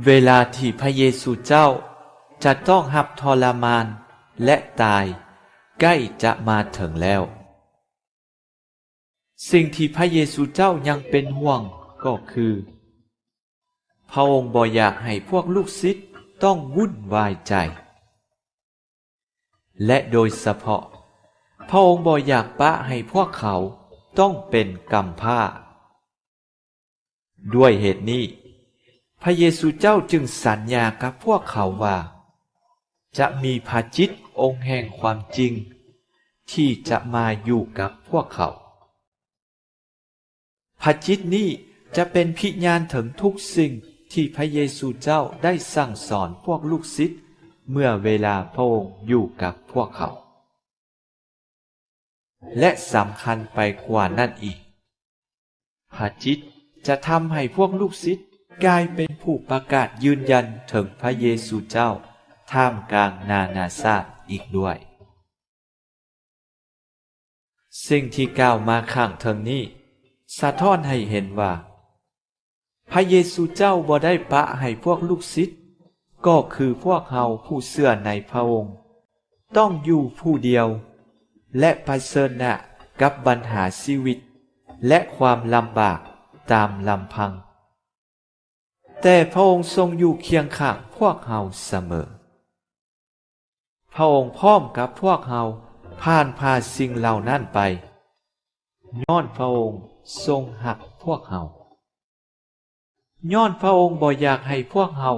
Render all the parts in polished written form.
เวลาที่พระเยซูเจ้าจะต้องรับทรมานและตายใกล้จะมาถึงแล้วสิ่งที่พระเยซูเจ้ายังเป็นห่วงก็คือพระองค์บ่อยากให้พวกลูกศิษย์ต้องวุ่นวายใจและโดยเฉพาะพระองค์บ่อยากปะให้พวกเขาต้องเป็นกำพร้าด้วยเหตุนี้พระเยซูเจ้าจึงสัญญากับพวกเขาว่าจะมีพระจิตองค์แห่งความจริงที่จะมาอยู่กับพวกเขาพระจิตนี้จะเป็นพิญาณถึงทุกสิ่งที่พระเยซูเจ้าได้สั่งสอนพวกลูกศิษย์เมื่อเวลาพระองค์อยู่กับพวกเขาและสำคัญไปกว่านั้นอีกพระจิตจะทำให้พวกลูกศิษย์กลายเป็นผู้ประกาศยืนยันถึงพระเยซูเจ้าท่ามกลางนานาชาติอีกด้วยสิ่งที่กล่าวมาข้างเทิงนี้สะท้อนให้เห็นว่าพระเยซูเจ้าบ่ได้ปะให้พวกลูกศิษย์ก็คือพวกเฮาผู้เชื่อในพระองค์ต้องอยู่ผู้เดียวและเผชิญหน้ากับปัญหาชีวิตและความลำบากตามลำพังแต่พระองค์ทรงอยู่เคียงข้างพวกเฮาเสมอพระองค์พร้อมกับพวกเฮาผ่านสิ่งเหล่านั้นไปย้อนพระองค์ทรงหักพวกเฮาย้อนพระองค์บ่อยากให้พวกเฮา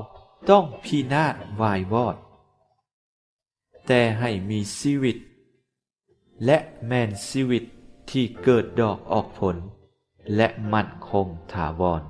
ต้องพินาศวายวอดแต่ให้มีชีวิตและแม่นชีวิตที่เกิดดอกออกผลและมั่นคงถาวร